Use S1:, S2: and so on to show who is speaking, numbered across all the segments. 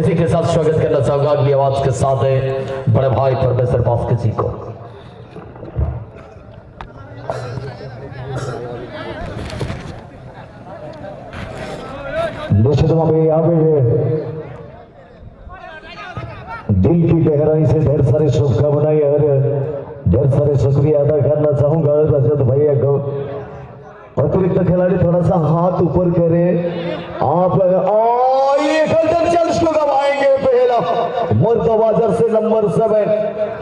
S1: इसी के साथ स्वागत करना चाहूंगा अगली आवाज के साथ है बड़े भाई प्रोफेसर बास्केट जी को।
S2: निश्चित यहाँ पे दिल की गहराई से ढेर सारी शुभकामनाएं और ढेर सारे शुक्रिया अदा करना चाहूंगा रजत भैया को। अतिरिक्त खिलाड़ी थोड़ा सा हाथ ऊपर करें आप गवाएंगे पहला मुर्तबा जर्सी नंबर 7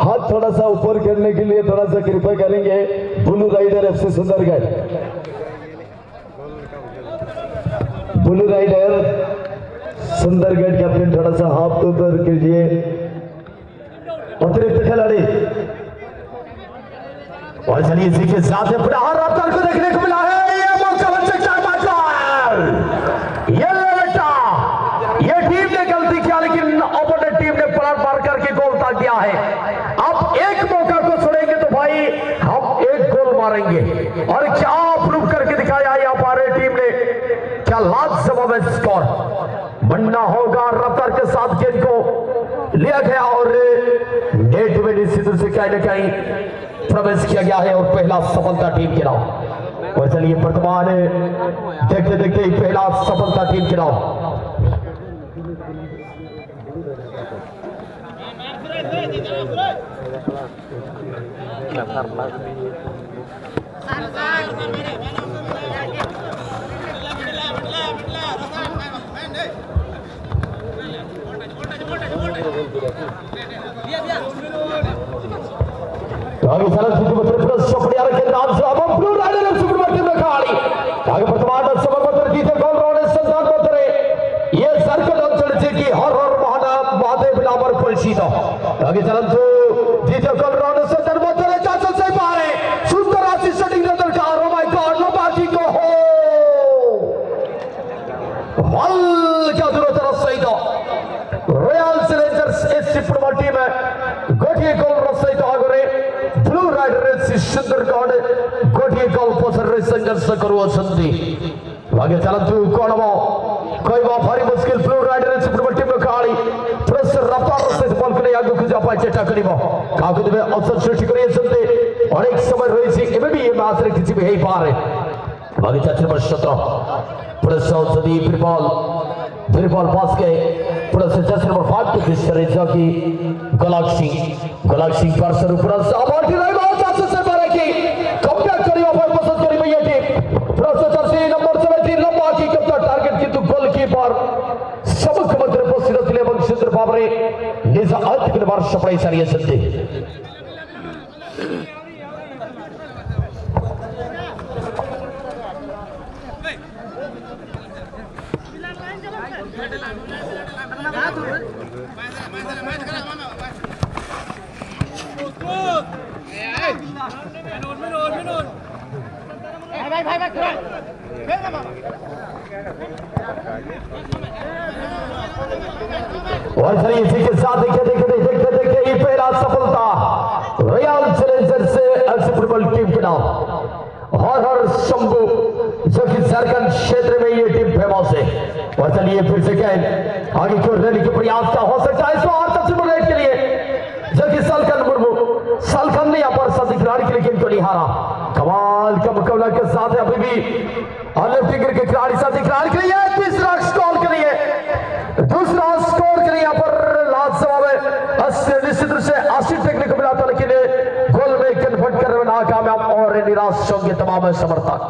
S2: हाथ थोड़ा सा ऊपर करने के लिए थोड़ा सा कृपा करेंगे blue Rider FC Sundargarh. Blue rider Sundargarh captain थोड़ा सा हाथ ऊपर कीजिए। अतिरिक्त खिलाड़ी
S1: और चलिए इसी के साथ रफ्तार को देखने को मिला है। ये मौका बन सकता है ये लड़का ये टीम ने गलती किया लेकिन अपोनेंट टीम ने पलट मार करके गोल दाग दिया है। अब एक मौका को छोड़ेंगे तो भाई हम एक गोल मारेंगे और क्या प्रूव करके दिखाया यहाँ पर टीम ने। क्या लाजवाब स्कोर बनना होगा। रफ्तार के साथ गेंद को लिया गया और नेट में निश्चित रूप से कहीं ना कहीं प्रवेश किया गया है और पहला सफलता टीम के नाम। और चलिए वर्तमान देखते देखते ही पहला सफलता टीम के नाम। आगे सड़क के नाम से अब ब्लू राइडर FC टीम में खाड़ी आगे वर्तमान समर्पण जीते गोल रोने संसार बतरे ये सर्कल अंचल से की हर महादेव नामर परिचित आगे चलन तो जीते गोल रोने संसार बतरे चाचा से पारे सुंदर आशीष शूटिंग नजर का ओ माय गॉड नो बाकी को हो हल्का दूर तरफ सही दो रॉयल चैलेंजर्स FC टीम है गोटिए गोल रसई तो आगे ब्लू राइडर FC सुंदरगढ़ गोटिए गोल पोसर रे संघर्ष करुवा संधि आगे चलतु कोणवो कोई वो भारी मुश्किल ब्लू राइडर FC टीम में खाड़ी प्रेस रफ्तार से बॉल को आगे खुजा पाए चेटा करिबो काकुद में अवसर सृष्टि करिए संधि अनेक समय रही सी एमे भी ये मैच रे किसी भी हे पारे आगे चल नंबर 17 प्रेस संधि फिर बॉल पास के प्लस जस्ट नंबर 5 को फिश करे जो कि गलाक्सी पर सर ऊपर सामने रहे बहुत अच्छे से मारे की कब्जा करी ओवर पसंद करी भैया टीम प्लस जर्सी नंबर 17 लंबा की कब्जा टारगेट किंतु गोलकीपर सबक मध्य पोसिरत ले बंशिंद्र बाबरे निज अर्थ के बार सफाई सारी सत्ते और चलिए इसी के साथ देखते ही पहला सफलता रॉयल चैलेंजर्स FC टीम के नाम हर शंभू जो कि झारखंड क्षेत्र में ये टीम फेमस है। और चलिए फिर से कहें आगे की ओर रैली के प्रयास का हो सकता है इस के लिए जो कि सालखन ने यहाँ पर साथी खिलाड़ी के लिए गेंद को निहारा कमाल का मुकाबला के साथ है अभी भी लेफ्ट विंगर के खिलाड़ी साथी खिलाड़ी के लिए तीसरा स्कोर के लिए दूसरा स्कोर के लिए यहाँ पर लाजवाब है निश्चित रूप से आशीष देखने को मिला था लेकिन गोल में कन्वर्ट करने में नाकामयाब और निराश होंगे तमाम समर्थक।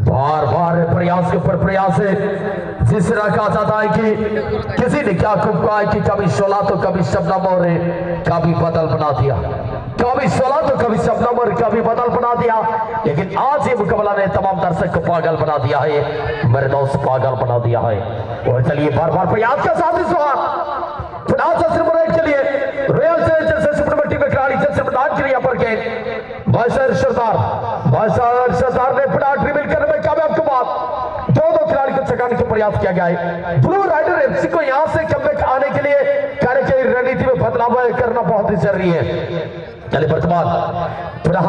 S1: बार बार प्रयास के ऊपर प्रयास है जिस तरह कहा जाता है कि किसी ने क्या खूब कहा है कि कभी 16 तो कभी शबनम और कभी बदल बना दिया कभी 16 तो कभी शबनम और कभी बदल बना दिया लेकिन आज ये मुकाबला ने तमाम दर्शक को पागल बना दिया है मेरे दोस्त पागल बना दिया है। और चलिए बार बार प्रयास के साथ इस बार के लिए रॉयल चैलेंजर्स टीम में खिलाड़ी के लिए पर गेंद भाईसर सरदार ने फिर ड्रिबल करने में कामयाब के बाद दो खिलाड़ी को चकाने का प्रयास किया गया है। ब्लू राइडर FC को यहां से कमबैक आने के लिए कार्य की रणनीति में बदलाव करना बहुत ही जरूरी है। चलिए वर्तमान पुनः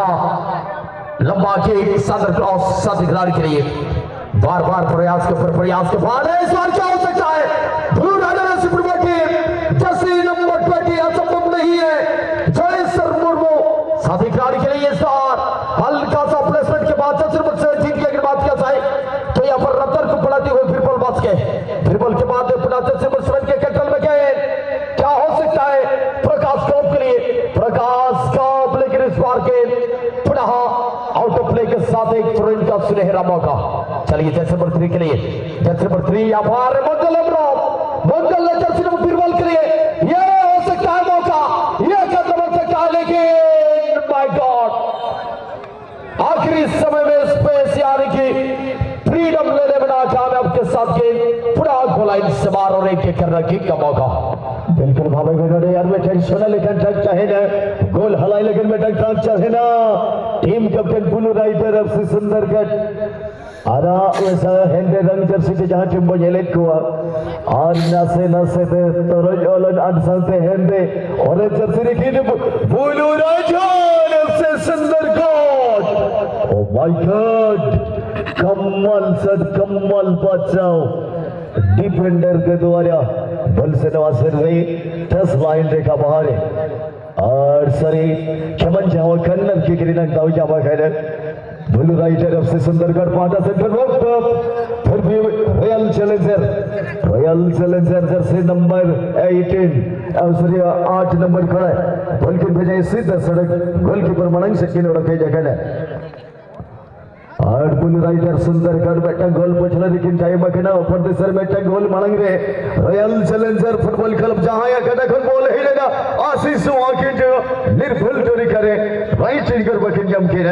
S1: लंबा के सादर क्रॉस साथी खिलाड़ी के लिए बार बार प्रयास के ऊपर प्रयास के बाद इस बार क्या हो सकता है ब्लू राइडर FC साथी खिलाड़ी के लिए इस बार हल्का सा प्लेसमेंट के बाद जीत की अगर बात किया जाए तो यहाँ पर रत्तर को पढ़ाते हुए फिर बॉल बाज के फिर बॉल के बाद के कैप्टन में क्या हो सकता है प्रकाश कप के लिए प्रकाश कप, लेकिन इस बार के पुनः आउट ऑफ प्ले के साथ एक थ्रो इन का सुनहरा मौका। चलिए जर्सी नंबर 3 के लिए जर्सी नंबर 3 यहाँ पर मंगल जर्सी नंबर 3 बॉल के लिए ये हो सकता है मौका, ये कदम हो सकता है, लेकिन माय गॉड आखिरी समय में स्पेस यानी कि फ्रीडम लेने में नाकामयाब के साथ गेंद पुनः गोल लाइन से बाहर और एक करने की का मौका।
S2: बिल्कुल भावे गए यार, में टेंशन लेकिन टच चाहे ना गोल हलाई, लेकिन में टच चाहे ना team captain blue rider FC Sundargarh आरा ऐसा हेंदे रंग जर्सी के जहां टीम बजेले को और नसे ते तोरज ओलन अनसंते हेंदे और जर्सी रे की Blue rider FC Sundargarh. Oh my God, कम्मल बचाओ डिफेंडर के द्वारा बल से नवाज रही 10 लाइन रेखा बाहर है और सरी क्षमन जाओ कन्नर की गिरिना दाव जावा खैर ब्लू राइडर एफसी सुंदरगढ़ पाटा सेंटर वक्त फिर भी royal challenger Jersey number 18 sorry 8 number खड़ा है बॉल की भेजे सीधा सड़क गोलकीपर मनंग शक्ति ने रखे जगह और ब्लू राइडर सुंदरगढ़ बेटा गोल पछला, लेकिन टाइम के ना ऊपर दिसर बेटा गोल मांग रहे रॉयल चैलेंजर फुटबॉल क्लब जहां या कदा गोल बॉल हिलेगा आशीष वाकिन जो निर्भुल टोरी करे राइट विंगर बकिन जम के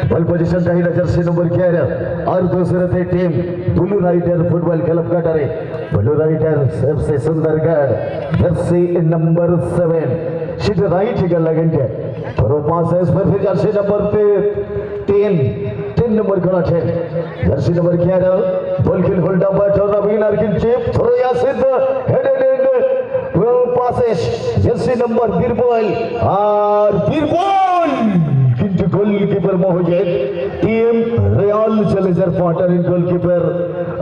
S2: बॉल पोजीशन चाहिए जर्सी नंबर 11 और दूसरे थे team blue rider football club का डरे ब्लू राइडर सबसे सुंदरगढ़ जर्सी नंबर 7 सीध राइट विंगर लगेंगे और पास है इसमें फिर जर्सी नंबर 3 नंबर खड़ा है जर्सी नंबर 11 बॉल किल hold up by turn winner किल चिप थ्रो या सिद्ध headed and well passes jersey number 12 और 12 किंतु गोलकीपर मोहजेद टीम रॉयल चैलेंजर पार्टनर इन गोलकीपर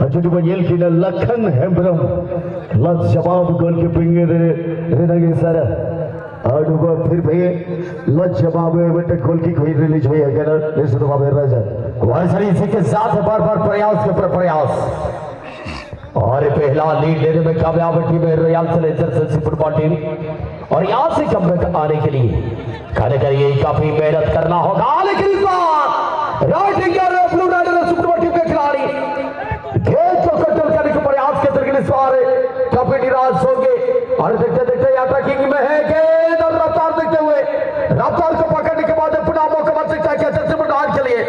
S2: अजुड बजेल की लखन हेम्ब्रम लज जवाब गोलकीपिंग रे नगे सारा और फिर भी लज जवाब बेटे गोल की कोई रिलीज हुई है क्या इस जवाब राजा
S1: वाइसरी इसी के साथ बार प्रयास के ऊपर प्रयास और पहला लीड लेने में कामयाब टीम है रॉयल चैलेंजर्स फुटबॉल टीम और यहां से कमबैक आने के लिए खाने के लिए काफी मेहनत करना होगा, लेकिन इस बार right winger blue rider football team के खिलाड़ी गेंद को कंट्रोल करने के प्रयास के तरीके इस बार काफी निराश होंगे और देखते अटैकिंग में है गेंद और रफ्तार को पकड़ने के बाद पुनः मौका बन सकता है जर्सी नंबर 8 के लिए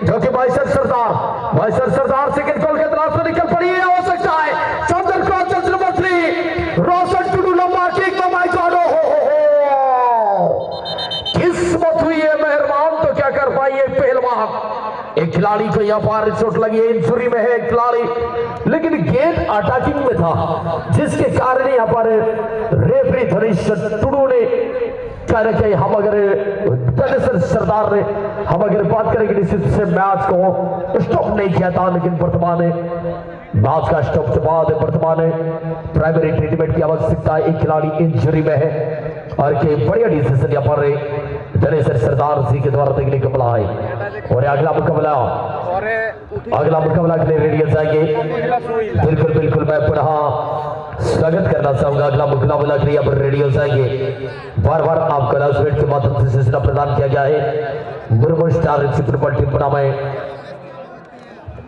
S1: जो कि भाईसर सरदार सेकंड गोल के तलाश में निकल पड़ी है, हो सकता है चंद्र को जर्सी नंबर 3 रोशन टुडू लंबा किक, माय गॉड किस्मत हुई है मेहरबान तो क्या कर पाई है पहलवान। एक खिलाड़ी को यहाँ पर चोट लगी है, इंजरी में है खिलाड़ी, लेकिन गेंद अटैकिंग में था जिसके कारण यहाँ पर रेफरी धनीश टुडू ने हम अगर सरदार ने हम अगर बात करें कि से मैच को स्टॉप नहीं किया था, लेकिन वर्तमान मैच का स्टॉप के बाद वर्तमान प्राइमरी ट्रीटमेंट की आवश्यकता है। एक खिलाड़ी इंजरी में है और के बढ़िया डिसीजन यहाँ पर धनेश्वर सरदार जी के द्वारा देखने को मिला है और अगला मुकाबला के लिए रेडियस आएंगे। बिल्कुल मैं पुनः स्वागत करना चाहूंगा अगला मुकाबला के लिए अब रेडियो आएंगे। बार आपको अनाउंसमेंट के माध्यम से सूचना प्रदान किया गया है। मुर्मू स्टार फुटबॉल टीम बनाम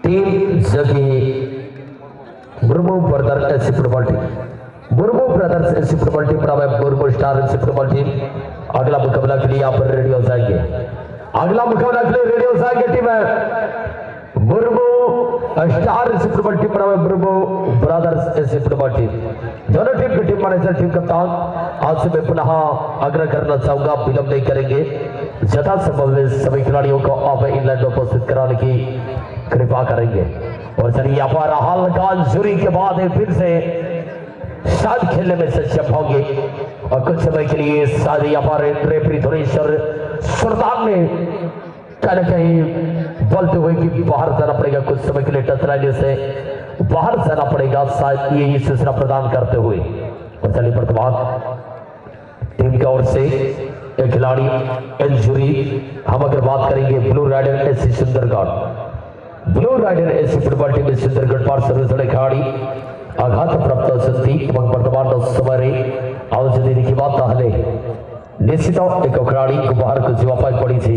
S1: टीम जगी Murmu brothers SC football team बनाम Murmu star SC football team अगला मुकाबला के लिए यहाँ पर रेडियो आएंगे। अगला मुकाबला के लिए रेडियो आएंगे टीम है Murmu star SC football team बनाम Murmu brothers SC football team. दोनों टीम के टीम मैनेजर टीम कप्तान आज से मैं पुनः आग्रह करना चाहूंगा, विलंब नहीं करेंगे, यथा संभव सभी खिलाड़ियों को आप इंग्लैंड में उपस्थित कराने की कृपा करेंगे। और चलिए यहाँ पर हल्का इंजरी के बाद फिर से शायद खेलने में सक्षम होंगे और कुछ समय के लिए शायद यहाँ पर रेफरी धनेश्वर सरदार ने कहीं बोलते हुए कि बाहर जाना पड़ेगा, कुछ समय के लिए टकराने से बाहर जाना पड़ेगा, शायद यही सूचना प्रदान करते हुए। और चलिए वर्तमान टीम की ओर से एक खिलाड़ी इंजरी। हम अगर बात करेंगे blue rider SC Sundargarh, blue rider SC football team Sundargarh पार सर्विस खिलाड़ी आघात प्राप्त असती वर्तमान समय औषधि देखा ताहले निश्चित एक खिलाड़ी को बाहर को जीवापाई पड़ी थी।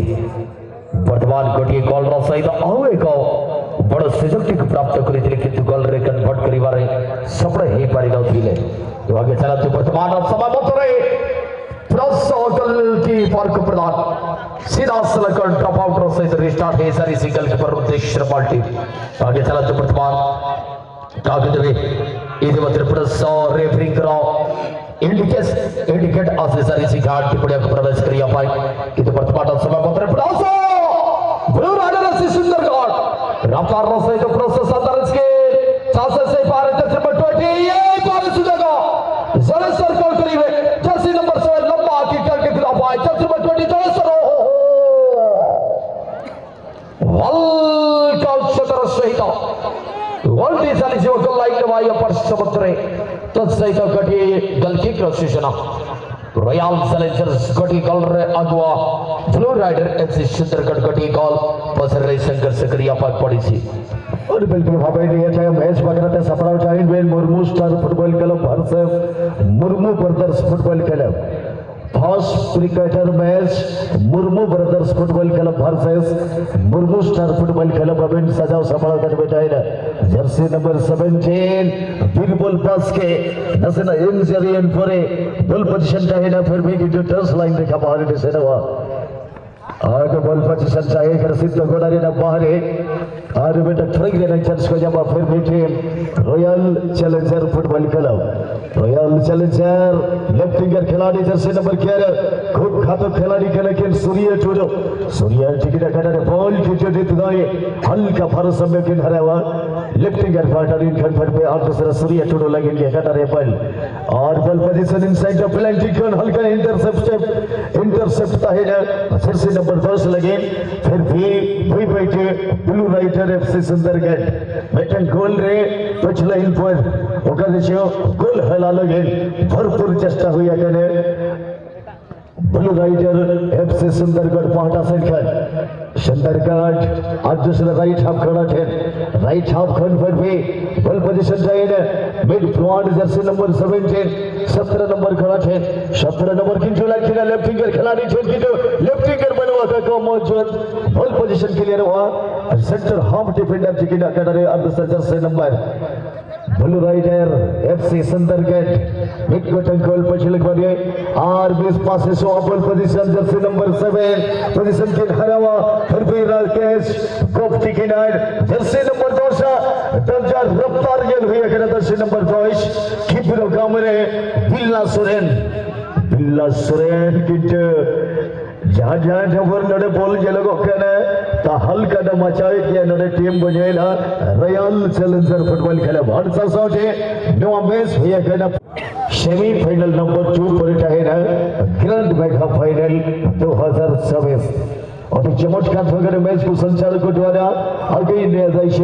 S1: वर्तमान गोटे गोल सहित आउ एक बड़ सुजोग प्राप्त करते किंतु गोल रे कन्वर्ट करिवारे सफल हो पारि नथिले। तो आगे चला वर्तमान समय गोलकीपर को प्रदान सीधा सलग ड्रॉप आउट सहित रिस्टार्ट है सारी सिंगल कीपर उद्देश्य पार्टी। आगे चला वर्तमान कागे देवे इधे मध्य प्लस रेफरिंग करो इंडिकेट आसे सारी सिखाट की पड़िया को प्रवेश करिया पाई किंतु वर्तमान समय मध्य प्लस ब्लू राइडर से सुंदरगढ़ रफ्तार सहित प्रोसेस अंतरिक्ष के चांसेस से पार नंबर 20 ये पार सुनेगा जरा सर्कल करीब जर्सी नंबर 7 लंबा की करके खिलाफ आए जर्सी नंबर 20 जरा सर वल का क्षेत्र सहित वर्ल्ड दिसाली जो गोल लाइन नवाई पर समुद्रे तो सहित गटी गोल किक सूचना रॉयल चैलेंजर्स गटी गोल रे अगुआ ब्लू राइडर एफसी सुंदरगढ़ गटी गोल पसर रे संघर्ष करिया पाक पड़ी थी।
S2: और बिल्कुल भाई नहीं है मैच वगैरह सफल उठाइन well Murmu star football club versus Murmu brothers football club first cricketer match Murmu brothers football club versus Murmu star football club अबिन सजाव सफल कर बैठाइला जर्सी नंबर 17 बिरबल पास के नसना इंजरी एंड फॉरे बॉल पोजीशन चाहिए फिर भी की टच लाइन देखा बाहर से नवा और बॉल पोजीशन चाहिए कर सिद्ध गोडारी ना बाहर और बेटा ट्राई देना चांस को जब फिर भी team royal challenger football club royal challenger left winger खिलाड़ी जर्सी नंबर 11 खूब खातो खिलाड़ी के लेकिन सूर्य टिकट काटा बॉल की जीत गए हल्का फरस में किन हरा हुआ लेफ्ट विंगर फाटर इन खंड पे और दूसरा सूर्य टूडो लगे के काटा रे बॉल और ball position inside the penalty corner हल्का इंटरसेप्ट है जर्सी नंबर 10 लगे फिर भी वही बैठे ब्लू राइडर एफसी सुंदरगढ़ बेटा गोल रे टच लाइन पर ओकर देखियो गोल हला लगे भरपूर चेष्टा हुई कने ब्लू राइडर एफसी सुंदरगढ़ पाटा संख्या सुंदरगढ़ आज दूसरा राइट हाफ खड़ा है राइट हाफ खंड पर भी बॉल पोजीशन चाहिए mid front Jersey number 17 number खड़ा है 17 नंबर किंतु लड़का लेफ्ट विंगर खिलाड़ी छोड़ किंतु लेफ्ट विंगर बनवा का मौजूद बॉल पोजीशन क्लियर हुआ सेंटर हाफ डिफेंडर जिकिना कर अब jersey number blue rider FC Sundargarh mid गोटन गोल पछिल करे और 20 passes ball position jersey number 7 position के हरावा फिर भी राकेश गोफ्टी किनार जर्सी नंबर 2 दर्जा रफ्तार गेल हुई है जर्सी नंबर 2 किबरो गामरे बिल्ला सुरेन किट जहाँ जबर नडे बॉल गेलो कने ता हल्का द मचाए के नडे टीम बजेला रॉयल चैलेंजर फुटबॉल क्लब और साथे नो मैच हुई है सेमीफाइनल नंबर 2 पर है ग्रैंड मेगा फाइनल 2026 और चमत्कार वगैरह मैच को संचालकों द्वारा आगे निर्देश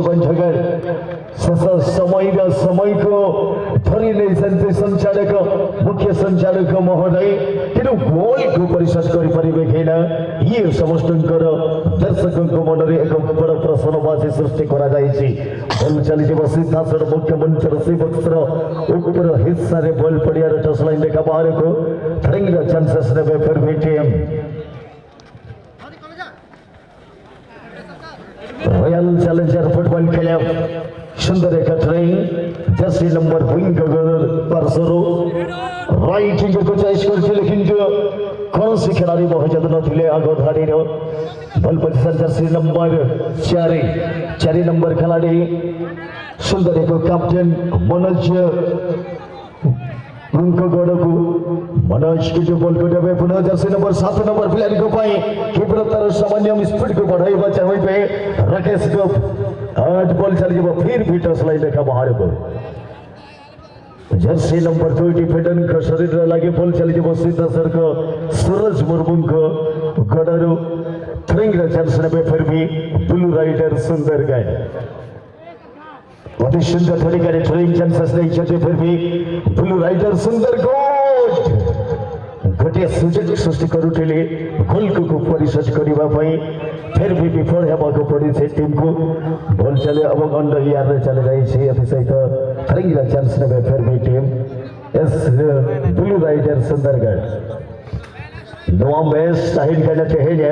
S2: समय को धरी नहीं संते संचालक मुख्य संचालक महोदय किनु गोल को परिशोध करि परिबे खेला ये समस्त दर्शकों को मन रे एक बड़ प्रसन्नवासी सृष्टि करा जायछि बॉल चली जे सिद्धासर मुख्य मंच रसी बक्सर ऊपर हिस्सा रे बॉल पड़िया रे टच लाइन देखा बाहर को थ्रिंग चांसेस ने फिर भी team royal challenger football club सुंदर एक ट्रेन जर्सी नंबर विंग पर शुरू राइट विंग को चॉइस करते लेकिन जो कौन सी खिलाड़ी मौजूद न थे आगो धाड़ी रो ball position jersey number 4 number खिलाड़ी सुंदर एक कैप्टन मनोज उनको गोड़को मनोज की जो बॉल को देवे पुनः जर्सी नंबर 7 नंबर प्लेयर को पाई कीपर तर सामान्य स्पीड को बढ़ाई बचा हुई पे राकेश को आज बॉल चल गई फिर भी टच लाइन देखा बाहर को जर्सी नंबर 2 डिफेंडर का शरीर लगे बॉल चल गई सीधा सर को सूरज मुर्मू को गडरू थ्रिंग चांस ने फिर भी ब्लू राइडर सुंदरगढ़ अति सुंदर थोड़ी थ्रिंग चांसेस नहीं चलते फिर भी ब्लू राइडर सुंदरगढ़ गोटे सुजोग सृष्टि करुले गोल को परिशोध करने फिर भी विफल होगा पड़ी से टीम को बॉल चले अब अंडर यार चले जाए सहित थरंगिला चांस ने फिर भी टीम एस ब्लू राइडर सुंदरगढ़ नवा मैच साहिल करना चाहिए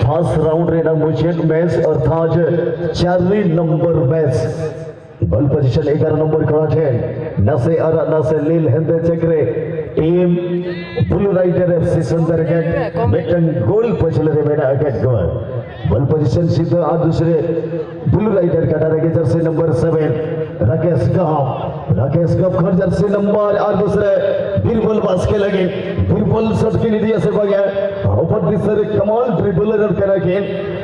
S2: फर्स्ट राउंड रे ना मुझे मैच अर्थात 4 number match ball position 11 number खड़ा है नसे अरा नसे लील हिंदे चक्रे team blue rider FC Sundargarh बेटन गोल पछले रे बेटा अगेट गोल बॉल पोजीशन सीधा आ दूसरे ब्लू राइडर का डालेंगे जर्सी नंबर 7 राकेश कप खर जर्सी नंबर और दूसरे बीरबल बास के लगे बीरबल शॉट के लिए से बगे ऊपर दूसरे कमाल ड्रिबलर करा के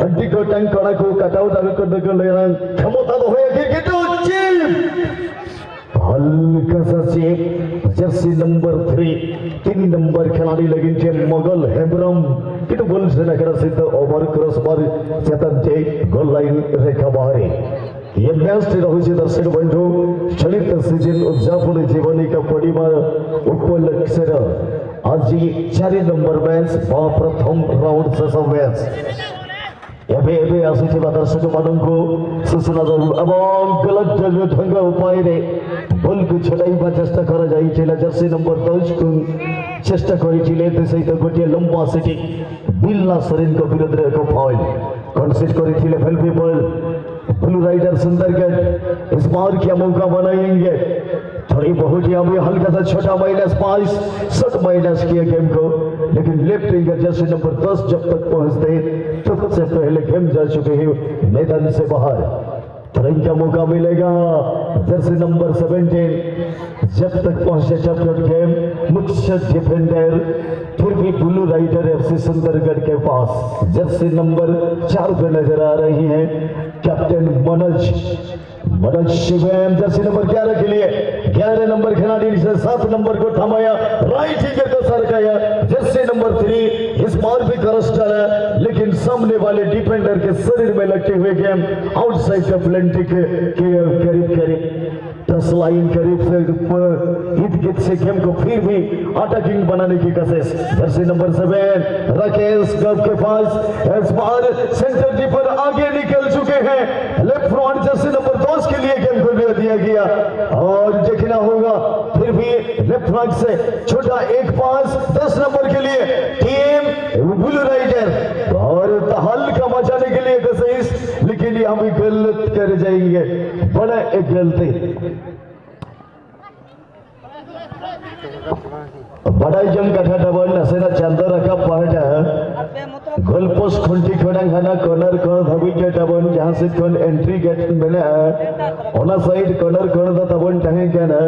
S2: अड्डी को टंग कड़ा को कटआउट आगे कर दे ले क्षमता तो होए क्रिकेट हल्का सा चेप जर्सी नंबर 3 नंबर खिलाड़ी लगे मगल हेब्रम किंतु गोल से नगर सिद्ध ओवर क्रॉस पर चेतन थे गोल लाइन रेखा बाहरी ये मैच रही दर्शक बंधु चलित सीजन उद्यापन जीवनी का परिवार उपलक्ष्य आज 4 नंबर मैच प्रथम राउंड शेष मैच एबे एबे आसुथिबा दर्शक मानंको सूचना जरूर एवं गलत ढंग उपाय रे बॉल को छड़ाइबा चेष्टा करा जाइछिला जर्सी नंबर 10 को चेष्टा करिथिले ते सहित गोटे लंबा सिटी बिल्ला सरेन को विरुद्ध एक फाउल कंसीड करिथिले फेल्फी बॉल ब्लू राइडर सुंदरगढ़ इस बार क्या मौका बनाएंगे थोड़ी बहुत यहाँ भी हल्का सा छोटा -5 शॉट माइनस किया गेम को लेकिन लेफ्ट विंगर जर्सी नंबर 10 जब तक पहुंचते तो सबसे पहले गेम जा चुके हैं मैदान से बाहर तरंग का मौका मिलेगा जर्सी नंबर 17 जब तक पहुंचे चैंपियन गेम मुख्य डिफेंडर फिर भी ब्लू राइडर एफसी सुंदरगढ़ के पास जर्सी नंबर 4 पे नजर आ रही है captain Manoj Shivam Jersey number 11 के लिए 11 नंबर खिलाड़ी से 7 नंबर को थमाया राइट विकेट को सरकाया जर्सी नंबर 3 इस बार भी क्रॉस डाला लेकिन सामने वाले डिफेंडर के शरीर में लगते हुए गेम आउटसाइड का प्लेंटी के करीब 10 लाइन करीब से इर्द-गिर्द से गेम को फिर भी अटैकिंग बनाने की कोशिश जर्सी नंबर 7 राकेश कप के पास इस बार सेंटर कीपर आगे निकल चुके हैं लेफ्ट फ्रंट जर्सी नंबर 10 के लिए गेम को दिया गया और देखना होगा फिर भी लेफ्ट फ्रंट से छोटा एक पास 10 नंबर के लिए टीम ब्लू राइडर और हल्का मचाने के लिए कोशिश लेकिन हम गलत कर जाएंगे बड़ा एक गलती बड़ा जम कथा डबल नसेना चंदर रखा पार्ट गोल पोस्ट खुंटी खोडांग खाना कॉर्नर कर धबी के डबल जहां से कौन एंट्री गेट मेना ओना साइड कॉर्नर कर द तबन तहे के ना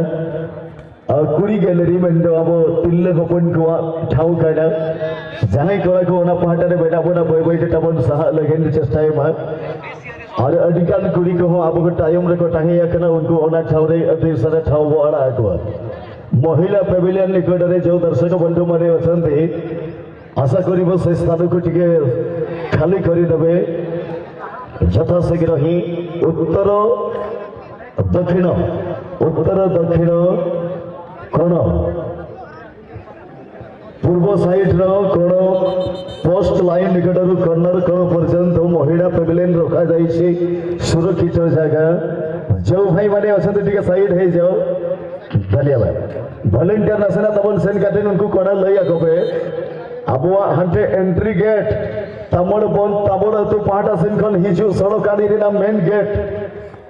S2: कुड़ी गैलरी में अब तिल्ले गोपन को ठाउ काडा जहां कोला को ओना पार्ट रे बेटा बोना बय बय तबन सहा लगेन चेष्टा मा और अधिकांश कुड़ी को अब को टाइम रे को तहे या उनको ओना ठाउ रे अति सारा ठाउ बड़ा को महिला पेविलियन निकट रे जो दर्शक बंधु माने अछंती आशा करिब से स्थान को टिके खाली करि देबे यथा शीघ्र ही उत्तर दक्षिण कोण पूर्व साइड रो कोण पोस्ट लाइन निकट कॉर्नर कोण पर्यंत महिला पेविलियन रखा जाइछि सुरक्षित जगह जो भाई माने अछंती टिके साइड हे जाओ धन्यवाद वॉलंटियर नसेना तबन सेन काटे उनको कोड़ा लई आकोबे अबुआ हंटे एंट्री गेट तमड़ बन तमड़ तो पाटा सेन खन हिजु सड़क काडी रे ना मेन गेट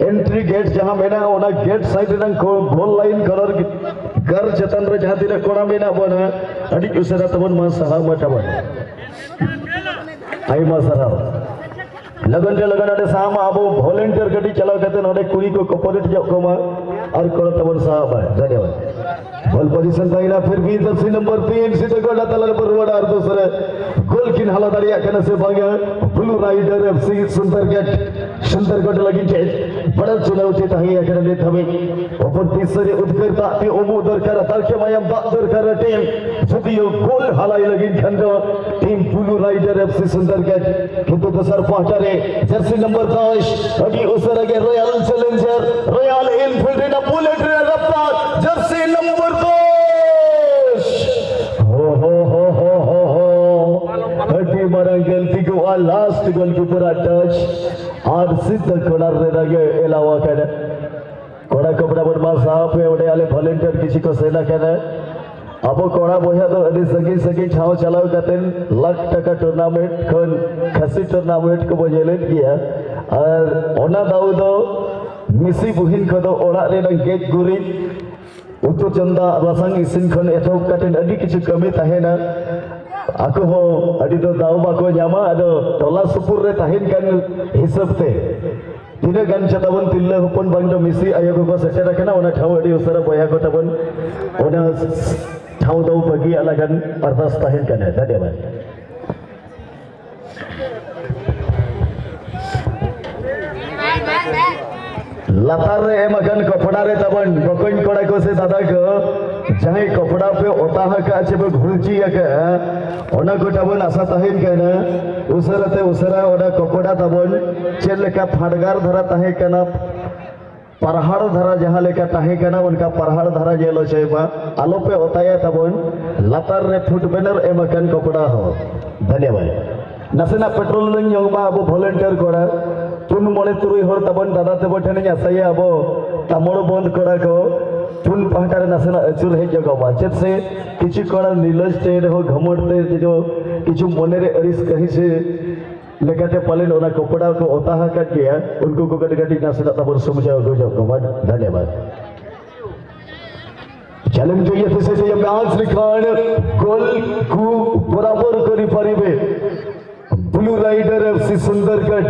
S2: एंट्री गेट जहां मेना ओना गेट साइड रे गोल लाइन कलर घर जतन रे जहां दिले कोड़ा मेना बना अडी उसरा तबन मा सहा मटाबन आई मा सरा लगन अडे साम अब वॉलंटियर गड्डी चलाव करते नोडे कुड़ी को कॉर्पोरेट जो कोमा और कोड़ा तबन साहब है धन्यवाद बॉल पोजीशन पाइला फिर भी जर्सी नंबर 3 सीधे गोला तलर पर वड़ा और दूसरे गोल किन हाला दरिया कने से भागे ब्लू राइडर एफसी सुंदरगढ़ लगी थे बड़ा चुनौती तही अकड़ले थमे ऊपर तीसरे उत्कर्ता ते ओमो दरकार तारके मायम दरकार टीम जदियो गोल हालाई लगी खंड team blue rider FC Sundargarh किंतु दूसर पहुंचारे जर्सी नंबर 10 अभी उसर के रॉयल चैलेंजर रॉयल एनफील्ड ना बुलेट रे रफ्तार जर्सी नंबर 10 हो फर्स्ट गोलकीपर टच और सिद्ध कोणार रे लगे एलावा करे कोड़ा कपड़ा बड़मा साहब पे ओडे आले वॉलंटियर किसी को सेना करे अब कोड़ा बोया तो अभी सगी सगी छाव चलाओ कतेन लाख टका टूर्नामेंट खन खसी टूर्नामेंट को बजेलेट किया और ओना दाऊ दो मिसी बुहिन को दो ओड़ा रे न गेट गुरी उतो चंदा रसंग इसिन खन एथोप कतेन अभी किसी कमी ताहेना aku ho adi do daw ba ko nyama ado tola supur re tahin kan hisab te tina gan chatabon tilla hopon bang do misi ayo ko setera kana ona thau adi usara boya ko tabon ona thau do bagi alagan ardas tahin kana dhanyawad latar re emakan kopda re tabon bokon koda ko se dada ko jahai kopda pe otaha ka ache be ghulchi ya ka ona ko tabon asa tahin kana usarate usara ona kopda tabon cheleka phadgar dhara tahe kana parhar dhara jaha leka tahe kana unka parhar dhara jelo cheba alo pe otaya tabon latar re foot banner emakan kopda ho dhanyawad nasena petrol nang yongba abo volunteer kora तुन मोले तुरुई हर तबन दादा ते बठने आसाया अब तामड़ बंद करा को तुन पहाटारे नासेना अचुर हे जगवा चेत से किछु कड़ा नीलज ते हो घमड़ते जो किछु मने रे अरिस कहि से लेकाते पालेन ओना कपड़ा को ओताहा का किया उनको को गडगडी नासेना तबर समझा गो जगवा धन्यवाद चैलेंज जो ये से मैच लिखान गोल को बराबर करी परिबे ब्लू राइडर एफसी सुंदरगढ़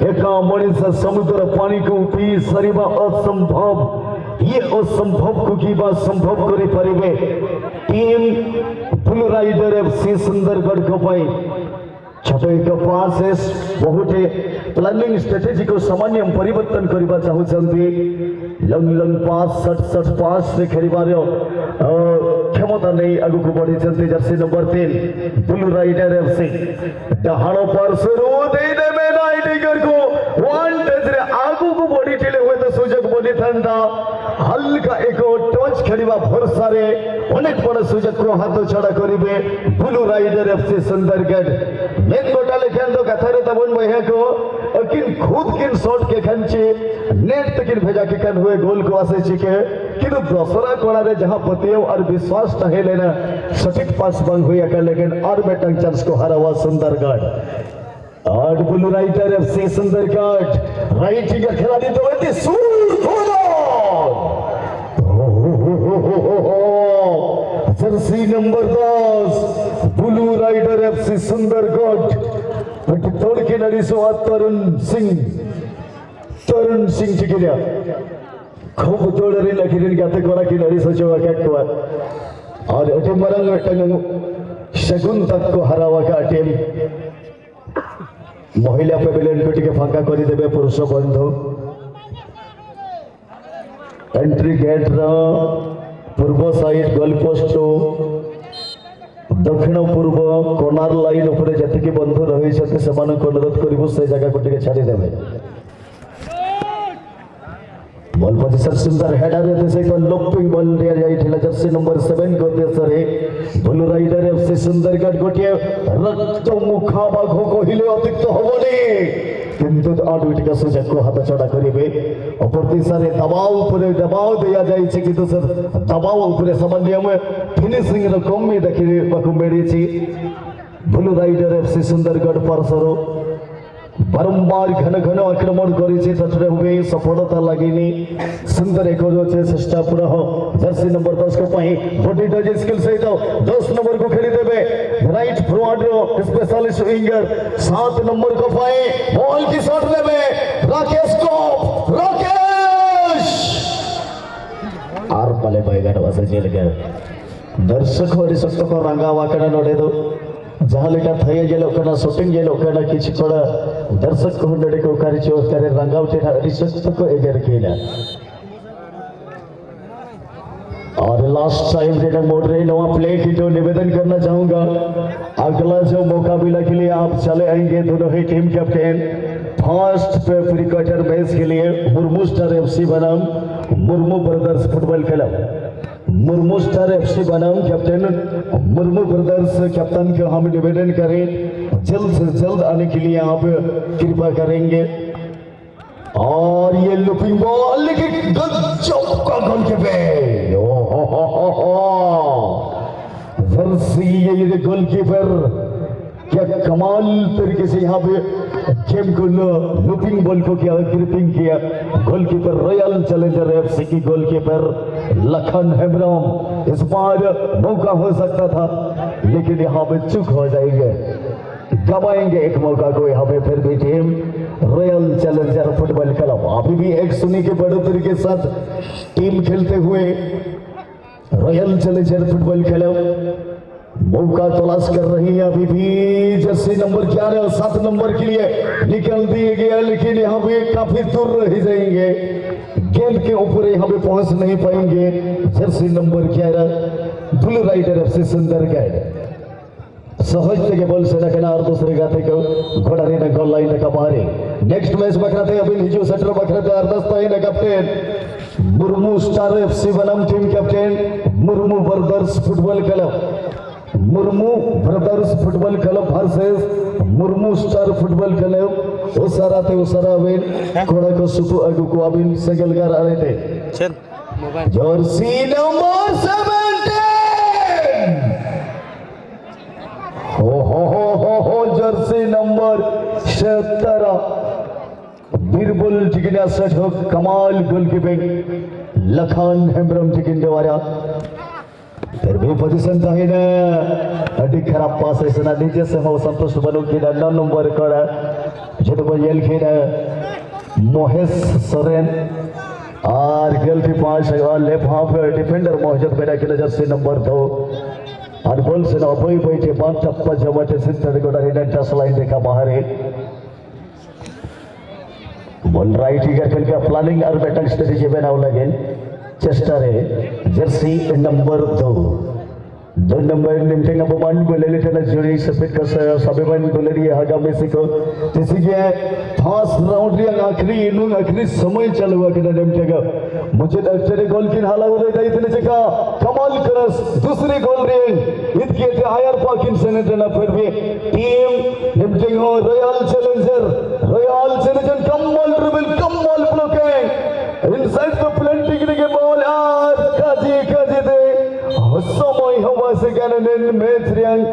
S2: एका मणिसा समुद्र पानी को पी सरीबा असंभव ये असंभव को कीबा संभव करी परिबे team blue rider FC Sundargarh को पाई छोटे एक पास है बहुत प्लानिंग स्ट्रेटेजी को सामान्य परिवर्तन करबा चाहू छंती लंग लंग पास 60 पास से खेलिबार क्षमता नहीं आगु को बढ़ी चलती jersey number 3 blue rider FC डहाणो पर शुरू दे दे में राइडर को वन टच रे आगु को बढ़ी ठेले हुए तो सुजग बनी थांदा हल्का एक टच खेलिबा भरसा रे अनेक बड़ सुजग को हाथ छड़ा करिबे ब्लू राइडर एफसी सुंदरगढ़ मेन गोटा लेखन तो कथा रे तबन बहे को अकिन खुद किन शॉट के खंचे नेट तकिन भेजा के कन हुए गोल को आसे छिके किंतु दसरा कोड़ा रे जहां पतियो और विश्वास टहे लेना सटीक पास बंग हुई कर लेकिन और बेटंग चांस को हरावा सुंदरगढ़ और blue rider FC Sundargarh right का खिलाड़ी तो वेती सूर goal jersey number 10 blue rider FC Sundargarh तोड़ के लड़ी सो तरुण सिंह चिकिलिया खूब जोड़ रे लखिरिन गाते कोड़ा की लड़ी सोचो क्या हुआ और अटे मरंग टंग शगुन तक को हरावा का टीम महिला पेविलियन को टिके फांका करी देबे पुरुष बंधु एंट्री गेट रा पूर्व साइड गोल पोस्ट दक्षिण पूर्व कोनार लाइन ऊपर जति बंधु रही से अनुरोध करूँ से जगह को छाड़ी देवे बॉल पोजीशन सुंदर हेडर रहते से को लोपिंग बॉल दिया जाइथिला जर्सी नंबर 7 को देसरे ब्लू राइडर एफसी सुंदरगढ़ गोटिए रक्त मुखा बाघो को हिले अतिक्त होबनी किंतु आउट का सुजग को हाथ चढ़ा करिवे अप्रति सारे दबाव दिया जाय छै कि सर दबाव ऊपर सामान्य में फिनिशिंग रो कमी देखि बाकु मेडी छी ब्लू राइडर एफसी सुंदरगढ़ परसरो बारंबार घन घन आक्रमण करी तथरे हुए सफलता लगेनी सुंदर एक चेष्टा पूरा हो जर्सी नंबर 10 को पाई बॉडी टच स्किल सहित 10 नंबर को खेली देबे राइट फॉरवर्ड रो स्पेशलिस्ट विंगर 7 नंबर को पाई बॉल की शॉट लेबे राकेश आर पाले बैगन वासे जेल के दर्शक होडी सक्त को रंगावा कना नोडे दो जहां लेटा थये जे लोकना शूटिंग जे लोकना किछ कोड़ा दर्शक को नडे को कार्य चोस करे रंगावटे अधिशक्त को एगर केला और लास्ट टाइम रेडर मोड रही नवा प्ले की तो निवेदन करना चाहूंगा अगला जो मुकाबला के लिए आप चले आएंगे दोनों ही टीम कैप्टन फर्स्ट पे प्री क्वार्टर मैच के लिए मुर्मू स्टार एफसी बनाम Murmu brothers football club Murmu star FC बनाम कैप्टन मुर्मू ब्रदर्स कैप्टन को हम निवेदन करें जल्द से जल्द आने के लिए आप कृपा करेंगे। और ये लुपिंग बॉल लेकिन गजब का गोलकीपर, जर्सी ये गोलकीपर क्या कमाल तरीके से यहाँ पे गेम को लुपिंग बॉल को क्या ग्रिपिंग किया। गोलकीपर रॉयल चैलेंजर एफसी की गोलकीपर लखन हेम्ब्रम, इस बार मौका हो सकता था लेकिन यहाँ पे चूक हो जाएंगे, गवाएंगे एक मौका को यहाँ पे। फिर भी team royal challenger football club अभी भी 1-0 के बढ़ोतरी के साथ टीम खेलते हुए रॉयल चैलेंजर फुटबॉल क्लब मौका तलाश कर रही है। अभी भी जर्सी नंबर 11 और 7 नंबर के लिए निकल दिए गया, लेकिन यहाँ पे काफी दूर रह जाएंगे, गेंद के ऊपर यहाँ पे पहुंच नहीं पाएंगे। Jersey number 11 blue rider FC Sundargarh सहज থেকে বলছে না কেন আর दूसरे गाते को घोड़ा रे गोल लाइन का बाहर। नेक्स्ट मैच बखराते अभी हिजो सेंटर बखराते अर्धस्ता है कैप्टन मुर्मू स्टार एफसी बनाम team captain Murmu brothers football club, Murmu brothers football club versus Murmu star football club. उसाराते उसारा विन घोड़ा को सुपु अगु को अबिन सेगलगार आ रहे थे।
S3: चल मोबाइल
S2: जर्सी नंबर 17 हो Jersey number 17 Birbal ticket set हो कमाल गोलकीपिंग लखन हेम्ब्रम टिकट द्वारा। फिर भी पोजीशन चाहिए ना अभी खराब पास है ना नीचे से हो संतोष बनो की 9 नंबर कड़ा जो तो येल की मोहेश सोरेन और गलती पास है लेफ्ट हाफ डिफेंडर मौजूद मेरा के जर्सी नंबर 2 और बॉल से अबई बैठे बान टप्पा जमाटे सिंटर गोड़ा रेडन टच लाइन देखा बाहर है बॉल राइट ही करके का प्लानिंग और बैटिंग स्ट्रेटजी बनाओ लगे चेस्टर है जर्सी नंबर 2 नंबर निमटेंग अब मान बोले लेते ना जोड़ी सफेद का सभी मान बोले रही है मेसी को जैसे कि फास्ट राउंड रिया आखिरी समय चल हुआ कि निमटेगा मुझे डॉक्टर गोल की हाला हो रही था इतने जगह कमाल क्रॉस दूसरी गोल रिंग इतके थे हायर पाकिस्तान ने फिर भी टीम निमटेंग हो रॉयल चैलेंजर कमाल ड्रिबल कमाल ब्लॉकिंग इनसाइड द प्लेंटिंग के बॉल यार काजी दे समय हवा से मैच रियंग